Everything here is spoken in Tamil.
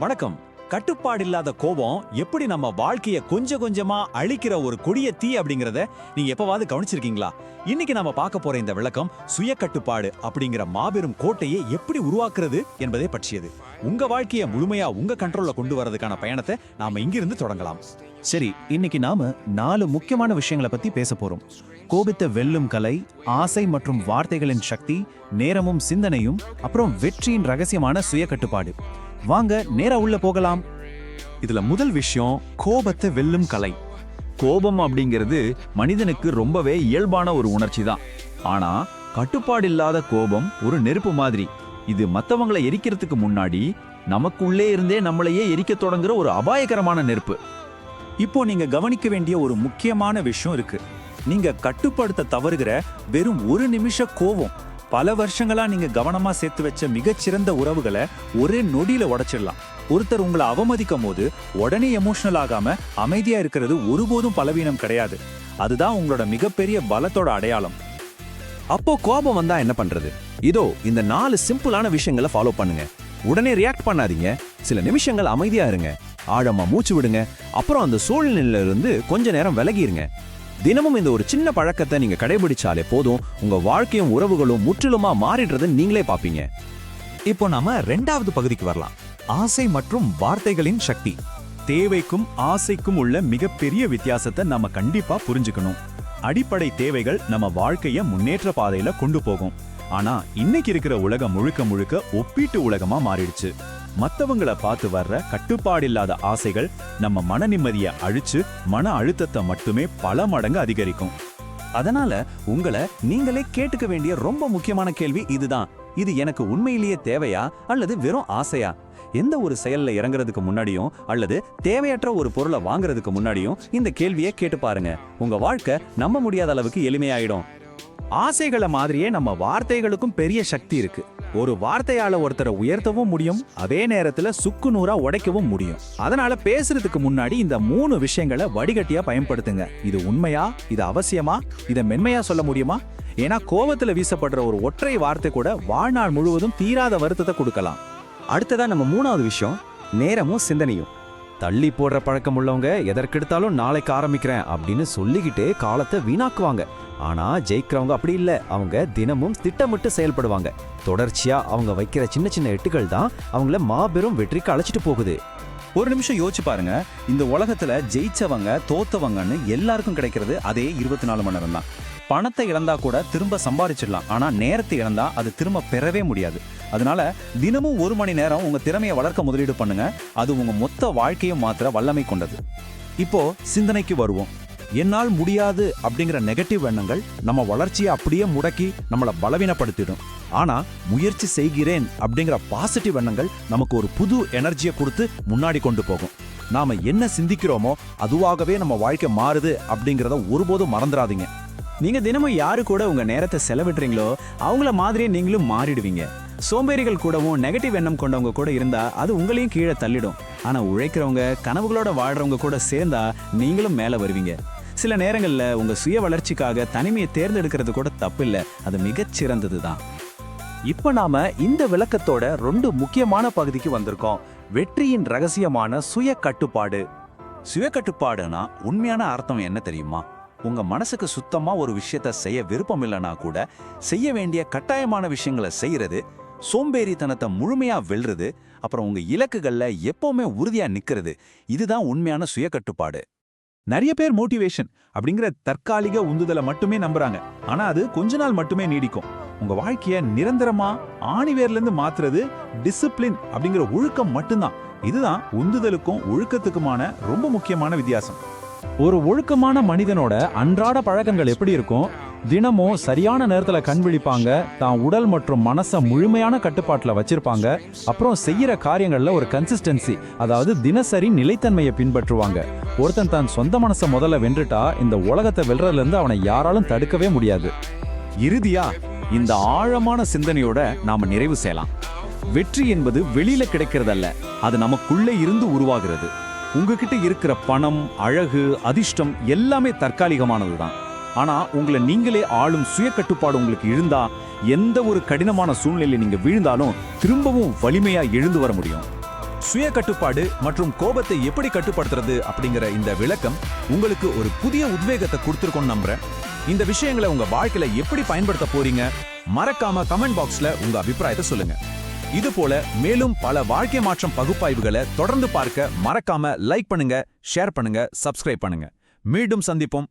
வணக்கம். கட்டுப்பாடில்லாத கோபம் எப்படி நம்ம வாழ்க்கைய கொஞ்சம் கொஞ்சமா அழிக்கிற ஒரு கொடிய தீ அப்படிங்கறத நீங்க எப்பவாவது கவனிச்சிருக்கீங்களா? இன்னைக்கு நாம பார்க்க போற இந்த விளக்கம் சுய கட்டுப்பாடு அப்படிங்கிற மாபெரும் கோட்டையை எப்படி உருவாக்குறது என்பதை பற்றியது. உங்க வாழ்க்கைய முழுமையா உங்க கண்ட்ரோல்ல கொண்டு வரதுக்கான பயணத்தை நாம இங்கிருந்து தொடங்கலாம். சரி, இன்னைக்கு நாம 4 முக்கியமான விஷயங்களை பத்தி பேச போறோம். கோபத்தை வெல்லும் கலை, ஆசை மற்றும் வார்த்தைகளின் சக்தி, நேரமும் சிந்தனையும், அப்புறம் வெற்றியின் ரகசியமான சுய கட்டுப்பாடு. வாங்க நேரா உள்ள போகலாம். இதுல முதல் விஷயம் கோபத்தை வெல்லும் கலை. கோபம் அப்படிங்கிறது மனிதனுக்கு ரொம்பவே இயல்பான ஒரு உணர்ச்சி தான். ஆனா கட்டுப்பாடில்லாத கோபம் ஒரு நெருப்பு மாதிரி. இது மத்தவங்களை எரிக்கிறதுக்கு முன்னாடி நமக்குள்ளே இருந்தே நம்மளையே எரிக்க தொடங்குற ஒரு அபாயகரமான நெருப்பு. இப்போ நீங்க கவனிக்க வேண்டிய ஒரு முக்கியமான விஷயம் இருக்கு. நீங்க கட்டுப்படுத்த தவறுகிற வெறும் ஒரு நிமிஷ கோபம் பல வருஷங்களா நீங்க கவனமா சேர்த்து வச்ச மிகச்சிறந்த உறவுகளை ஒரே நொடியில உடைச்சிடலாம். ஒருத்தர் உங்களை அவமதிக்கும் போது உடனே எமோஷனல் ஆகாம அமைதியா இருக்கிறது ஒருபோதும் பலவீனம் கிடையாது. அதுதான் உங்களோட மிகப்பெரிய பலத்தோட அடையாளம். அப்போ கோபம் வந்தா என்ன பண்றது? இதோ இந்த 4 சிம்பிளான விஷயங்களை ஃபாலோ பண்ணுங்க. உடனே ரியாக்ட் பண்ணாதீங்க. சில நிமிஷங்கள் அமைதியா இருங்க, ஆழமா மூச்சு விடுங்க, அப்புறம் அந்த சூழ்நிலையில இருந்து கொஞ்ச நேரம் விலகிருங்க. தினமும் இந்த ஒரு சின்ன பழக்கத்தை நீங்க கடைபிடிச்சாலே போதும், உங்க வாழ்க்கையும் உறவுகளும் முற்றிலுமா மாறிடுறது நீங்களே பாப்பீங்க. இப்போ நாம 2வது பகுதிக்கு வரலாம். ஆசை மற்றும் வார்த்தைகளின் சக்தி. தேவைக்கும் ஆசைக்கும் உள்ள மிகப்பெரிய வித்தியாசத்தை நாம கண்டிப்பா புரிஞ்சுக்கணும். அடிப்படை தேவைகள் நம்ம வாழ்க்கைய முன்னேற்ற பாதையில கொண்டு போகும். ஆனா இன்னைக்கு இருக்கிற உலகம் முழுக்க முழுக்க ஒப்பீட்டு உலகமா மாறிடுச்சு. மத்தவங்களை பார்த்து வர்ற கட்டுப்பாடில்லாத ஆசைகள் நம்ம மன நிம்மதியை அழிச்சு மன அழுத்தத்தை மட்டுமே பல மடங்கு அதிகரிக்கும். அதனால உங்களை நீங்களே கேட்டுக்க வேண்டிய ரொம்ப முக்கியமான கேள்வி இதுதான். இது எனக்கு உண்மையிலேயே தேவையா அல்லது வெறும் ஆசையா? எந்த ஒரு செயல்ல இறங்குறதுக்கு முன்னாடியும் அல்லது தேவையற்ற ஒரு பொருளை வாங்குறதுக்கு முன்னாடியும் இந்த கேள்வியை கேட்டு பாருங்க. உங்க வாழ்க்கை நம்ப முடியாத அளவுக்கு எளிமையாயிடும். ஆசைகளை மாதிரியே நம்ம வார்த்தைகளுக்கும் பெரிய சக்தி இருக்கு. ஒரு வார்த்தையால ஒருத்தரை உயர்த்தவும் முடியும், அதே நேரத்துல சுக்கு நூறா உடைக்கவும் முடியும். அதனால பேசுறதுக்கு முன்னாடி இந்த 3 விஷயங்களை வடிகட்டியா பயன்படுத்துங்க. இது உண்மையா? இது அவசியமா? இதை மென்மையா சொல்ல முடியுமா? ஏன்னா கோபத்துல வீசப்படுற ஒரு ஒற்றை வார்த்தை கூட வாழ்நாள் முழுவதும் தீராத வருத்தத்தை கொடுக்கலாம். அடுத்ததா நம்ம 3வது விஷயம் நேரமும் சிந்தனையும். தள்ளி போடுற பழக்கம் உள்ளவங்க எதற்கெடுத்தாலும் நாளைக்கு ஆரம்பிக்கிறேன் அப்படின்னு சொல்லிக்கிட்டே காலத்தை வீணாக்குவாங்க. ஆனா ஜெயிக்கிறவங்க அப்படி இல்ல. அவங்க தினமும் திட்டமிட்டு செயல்படுவாங்க. தொடர்ச்சியா அவங்க வைக்கிற சின்ன சின்ன எட்டுகள் தான் அவங்கள மாபெரும் வெற்றிக்கு அழைச்சிட்டு போகுது. ஒரு நிமிஷம் யோசிச்சு பாருங்க. இந்த உலகத்துல ஜெயிச்சவங்க தோத்தவங்கன்னு எல்லாருக்கும் கிடைக்கிறது அதே 24 மணி நேரம் தான். பணத்தை இழந்தா கூட திரும்ப சம்பாதிச்சிடலாம். ஆனா நேரத்தை இழந்தா அது திரும்ப பெறவே முடியாது. அதனால தினமும் 1 மணி நேரம் உங்க திறமையை வளர்க்க முதலீடு பண்ணுங்க. அது உங்க மொத்த வாழ்க்கையும் மாத்திர வல்லமை கொண்டது. இப்போ சிந்தனைக்கு வருவோம். என்னால் முடியாது அப்படிங்கிற நெகட்டிவ் எண்ணங்கள் நம்ம வளர்ச்சியை அப்படியே முடக்கி நம்மளை பலவீனப்படுத்திடும். ஆனா முயற்சி செய்கிறேன் அப்படிங்கிற பாசிட்டிவ் எண்ணங்கள் நமக்கு ஒரு புது எனர்ஜியை கொடுத்து முன்னாடி கொண்டு போகும். நாம என்ன சிந்திக்கிறோமோ அதுவாகவே நம்ம வாழ்க்கை மாறுது அப்படிங்கிறத ஒருபோதும் மறந்துடாதீங்க. நீங்க தினமும் யாரு கூட உங்க நேரத்தை செலவிடுறீங்களோ அவங்கள மாதிரியே நீங்களும் மாறிடுவீங்க. சோம்பேறிகள் கூடவும் நெகட்டிவ் எண்ணம் கொண்டவங்க கூட இருந்தா அது உங்களையும் கீழே தள்ளிடும். ஆனா உழைக்கிறவங்க கனவுகளோட வாழ்றவங்க கூட சேர்ந்தா நீங்களும் மேல வருவீங்க. சில நேரங்கள்ல உங்க சுய வளர்ச்சிக்காக தனிமையை தேர்ந்தெடுக்கிறது கூட தப்பில்லை. அது மிகச்சிறந்தது தான். இப்ப நாம இந்த விளக்கத்தோட 2 முக்கியமான பகுதிக்கு வந்திருக்கோம். வெற்றியின் ரகசியமான சுய கட்டுப்பாடு. சுய கட்டுப்பாடுனா உண்மையான அர்த்தம் என்ன தெரியுமா? உங்க மனசுக்கு சுத்தமா ஒரு விஷயத்த செய்ய விருப்பம் இல்லைன்னா கூட செய்ய வேண்டிய கட்டாயமான விஷயங்களை செய்யறது, சோம்பேறித்தனத்தை முழுமையா வெல்றது, அப்புறம் உங்க இலக்குகள்ல எப்பவுமே உறுதியா நிக்கிறது. இதுதான் உண்மையான சுய கட்டுப்பாடு. நிறைய பேர் மோட்டிவேஷன் அப்படிங்கிற தற்காலிக உந்துதலை மட்டுமே நம்புறாங்க. ஆனா அது கொஞ்ச நாள் மட்டுமே நீடிக்கும். உங்க வாழ்க்கைய நிரந்தரமா ஆணிவேர்ல இருந்து மாத்துறது டிசிப்ளின் அப்படிங்கிற ஒழுக்கம் மட்டும்தான். இதுதான் உந்துதலுக்கும் ஒழுக்கத்துக்குமான ரொம்ப முக்கியமான வித்தியாசம். ஒரு ஒழுக்கமான மனிதனோட அன்றாட பழக்கங்கள் எப்படி இருக்கும்? தினமும் சரியான நேரத்துல கண் விழிப்பாங்க, தான் உடல் மற்றும் மனசை முழுமையான கட்டுப்பாட்டுல வச்சிருப்பாங்க. அப்புறம் செய்யற காரியங்கள்ல ஒரு கன்சிஸ்டன்சி, அதாவது தினசரி நிலைத்தன்மையை பின்பற்றுவாங்க. ஒருத்தன் தன் சொந்த மனசை முதல்ல வென்றுட்டா இந்த உலகத்தை வெல்றதுல இருந்து அவனை யாராலும் தடுக்கவே முடியாது. இறுதியா இந்த ஆழமான சிந்தனையோட நாம நிறைவு செய்யலாம். வெற்றி என்பது வெளியில கிடைக்கிறதல்ல, அது நமக்குள்ளே இருந்து உருவாகிறது. உங்ககிட்ட இருக்கிற பணம், அழகு, அதிர்ஷ்டம் எல்லாமே தற்காலிகமானதுதான். ஆனா உங்களை நீங்களே ஆளும் சுய கட்டுப்பாடு உங்களுக்கு இருந்தா எந்த ஒரு கடினமான சூழ்நிலையில நீங்க வீழ்ந்தாலும் திரும்பவும் வலிமையா எழுந்து வர முடியும். சுய கட்டுப்பாடு மற்றும் கோபத்தை எப்படி கட்டுப்படுத்துறது அப்படிங்கிற இந்த விளக்கம் உங்களுக்கு ஒரு புதிய உத்வேகத்தை கொடுத்துருக்கோம்னு நம்புறேன். இந்த விஷயங்களை உங்க வாழ்க்கையில எப்படி பயன்படுத்த போறீங்க? மறக்காம கமெண்ட் பாக்ஸ்ல உங்க அபிப்பிராயத்தை சொல்லுங்க. இது போல மேலும் பல வாழ்க்கை மாற்றம் பகுப்பாய்வுகளை தொடர்ந்து பார்க்க மறக்காம லைக் பண்ணுங்க, ஷேர் பண்ணுங்க, சப்ஸ்கிரைப் பண்ணுங்க. மீண்டும் சந்திப்போம்.